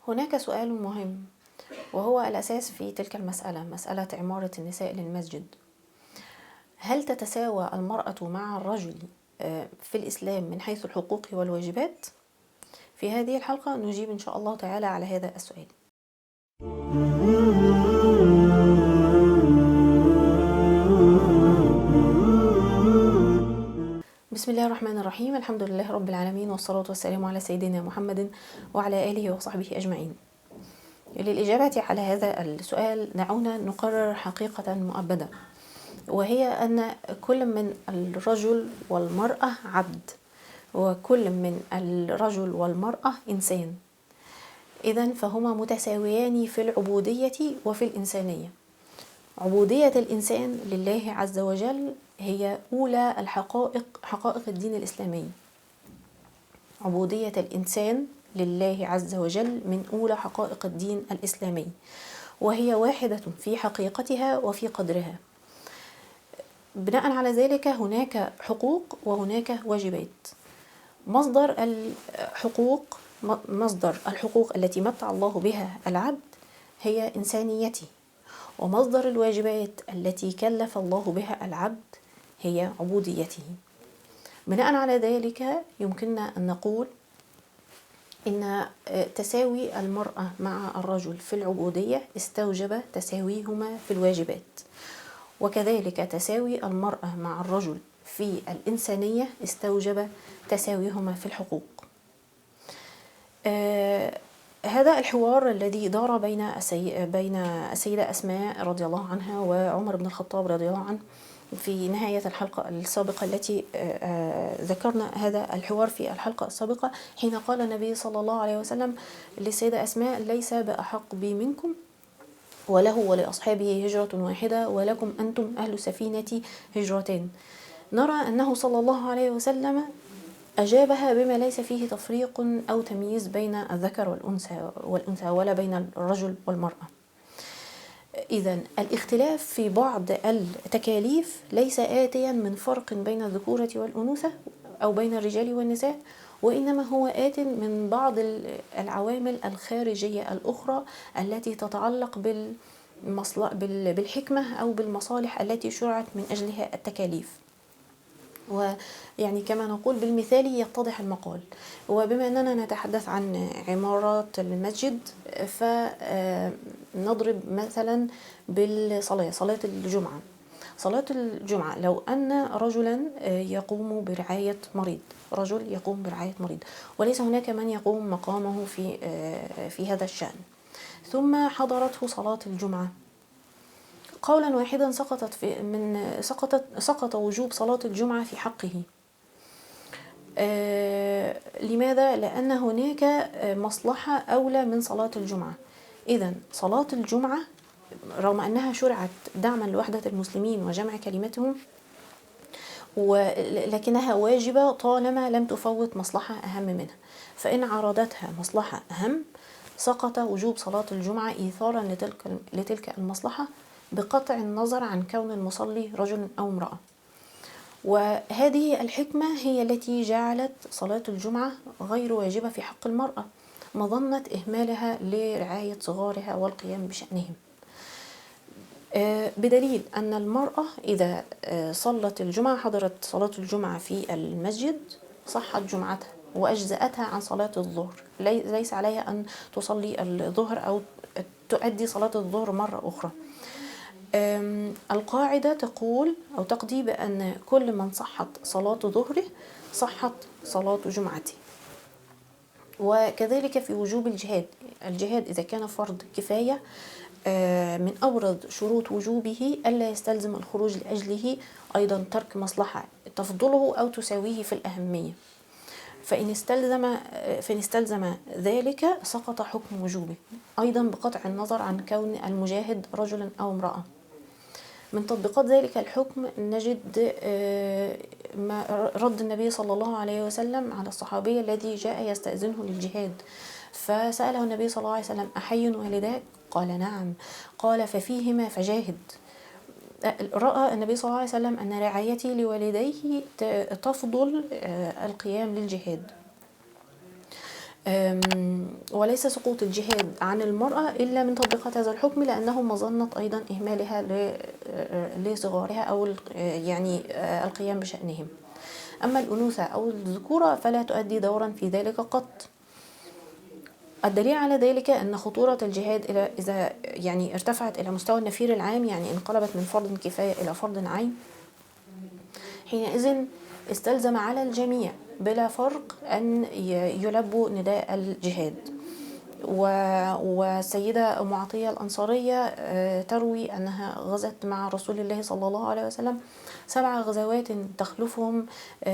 هناك سؤال مهم وهو الأساس في تلك المسألة، مسألة عمارة النساء للمسجد. هل تتساوى المرأة مع الرجل في الإسلام من حيث الحقوق والواجبات؟ في هذه الحلقة نجيب إن شاء الله تعالى على هذا السؤال. بسم الله الرحمن الرحيم، الحمد لله رب العالمين، والصلاة والسلام على سيدنا محمد وعلى آله وصحبه أجمعين. للإجابة على هذا السؤال دعونا نقرر حقيقة مؤبدة، وهي أن كل من الرجل والمرأة عبد، وكل من الرجل والمرأة إنسان. إذن فهما متساويان في العبودية وفي الإنسانية. عبودية الإنسان لله عز وجل هي أولى حقائق الدين الإسلامي. عبودية الإنسان لله عز وجل من أولى حقائق الدين الإسلامي، وهي واحدة في حقيقتها وفي قدرها. بناء على ذلك هناك حقوق وهناك واجبات. مصدر الحقوق التي متع الله بها العبد هي إنسانيته، ومصدر الواجبات التي كلف الله بها العبد هي عبوديته. بناء على ذلك يمكننا أن نقول إن تساوي المرأة مع الرجل في العبودية استوجب تساويهما في الواجبات، وكذلك تساوي المرأة مع الرجل في الإنسانية استوجب تساويهما في الحقوق. هذا الحوار الذي دار بين السيدة أسماء رضي الله عنها وعمر بن الخطاب رضي الله عنه في نهاية الحلقة السابقة التي ذكرنا هذا الحوار في الحلقة السابقة، حين قال النبي صلى الله عليه وسلم للسيدة أسماء: ليس بأحق بي منكم، وله ولأصحابه هجرة واحدة، ولكم أنتم أهل السفينة هجرتين. نرى أنه صلى الله عليه وسلم أجابها بما ليس فيه تفريق أو تمييز بين الذكر والأنثى ولا بين الرجل والمرأة. إذن الاختلاف في بعض التكاليف ليس آتيا من فرق بين الذكورة والأنوثة أو بين الرجال والنساء، وإنما هو آت من بعض العوامل الخارجية الأخرى التي تتعلق بالحكمة أو بالمصالح التي شرعت من أجلها التكاليف. ويعني كما نقول بالمثال يتضح المقال. وبما أننا نتحدث عن عمارة المسجد، فنضرب مثلا بالصلاة، صلاة الجمعة. صلاة الجمعة لو أن رجلا يقوم برعاية مريض، رجل يقوم برعاية مريض وليس هناك من يقوم مقامه في هذا الشأن، ثم حضرته صلاة الجمعة، قولا واحدا سقط وجوب صلاة الجمعة في حقه. لماذا؟ لأن هناك مصلحة أولى من صلاة الجمعة. إذن صلاة الجمعة رغم أنها شرعت دعما لوحدة المسلمين وجمع كلمتهم، ولكنها واجبة طالما لم تفوت مصلحة أهم منها. فإن عارضتها مصلحة أهم سقط وجوب صلاة الجمعة إيثارا لتلك المصلحة، بقطع النظر عن كون المصلي رجل أو امرأة. وهذه الحكمة هي التي جعلت صلاة الجمعة غير واجبة في حق المرأة، مظنة إهمالها لرعاية صغارها والقيام بشأنهم، بدليل أن المرأة إذا صلت الجمعة، حضرت صلاة الجمعة في المسجد، صحت جمعتها وأجزأتها عن صلاة الظهر. ليس عليها أن تصلي الظهر أو تؤدي صلاة الظهر مرة أخرى. القاعدة تقول أو تقضي بأن كل من صحت صلاة ظهره صحت صلاة جمعته. وكذلك في وجوب الجهاد إذا كان فرض كفاية، من أبرز شروط وجوبه ألا يستلزم الخروج لأجله أيضا ترك مصلحة تفضله أو تساويه في الأهمية. فإن استلزم ذلك سقط حكم وجوبه، أيضا بقطع النظر عن كون المجاهد رجلا أو امرأة. من تطبيقات ذلك الحكم نجد ما رد النبي صلى الله عليه وسلم على الصحابي الذي جاء يستأذنه للجهاد، فسأله النبي صلى الله عليه وسلم: أحي والداك؟ قال: نعم. قال: ففيهما فجاهد. رأى النبي صلى الله عليه وسلم أن رعايته لوالديه تفضل القيام للجهاد، وليس سقوط الجهاد عن المرأة إلا من تطبيقات هذا الحكم، لأنه مظنة أيضا إهمالها لصغارها أو يعني القيام بشأنهم. أما الأنوثة أو الذكورة فلا تؤدي دورا في ذلك قط. الدليل على ذلك أن خطورة الجهاد إذا يعني ارتفعت إلى مستوى النفير العام، يعني انقلبت من فرض كفاية إلى فرض عين، حينئذ استلزم على الجميع بلا فرق أن يلبوا نداء الجهاد. والسيدة أم عطية الأنصارية تروي أنها غزت مع رسول الله صلى الله عليه وسلم 7 غزوات تخلفهم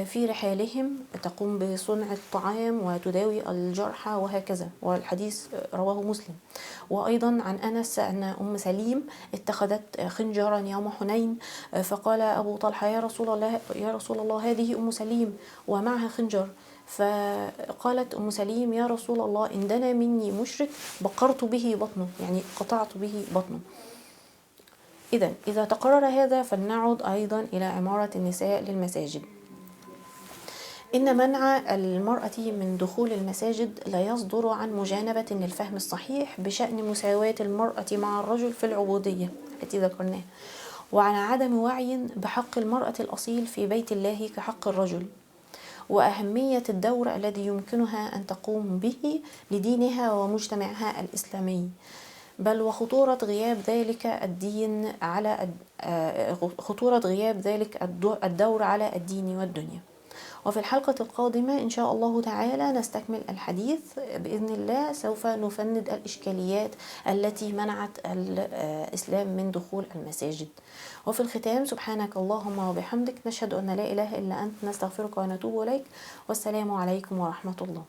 في رحالهم، تقوم بصنع الطعام وتداوي الجرحى وهكذا، والحديث رواه مسلم. وأيضا عن أنس أن أم سليم اتخذت خنجرا يوم حنين، فقال أبو طلحة يا رسول الله هذه أم سليم ومعها خنجر، فقالت أم سليم يا رسول الله إن دنا مني مشرك بقرت به بطنه، يعني قطعت به بطنه. إذا تقرر هذا فلنعد أيضا إلى عمارة النساء للمساجد. إن منع المرأة من دخول المساجد لا يصدر عن مجانبة للفهم الصحيح بشأن مساواة المرأة مع الرجل في العبودية التي ذكرناها، وعن عدم وعي بحق المرأة الأصيل في بيت الله كحق الرجل، وأهمية الدور الذي يمكنها أن تقوم به لدينها ومجتمعها الإسلامي، بل وخطورة غياب ذلك الدور على الدين والدنيا. وفي الحلقة القادمة إن شاء الله تعالى نستكمل الحديث بإذن الله، سوف نفند الإشكاليات التي منعت الإسلام من دخول المساجد. وفي الختام سبحانك اللهم وبحمدك نشهد أن لا إله إلا أنت نستغفرك ونتوب إليك، والسلام عليكم ورحمة الله.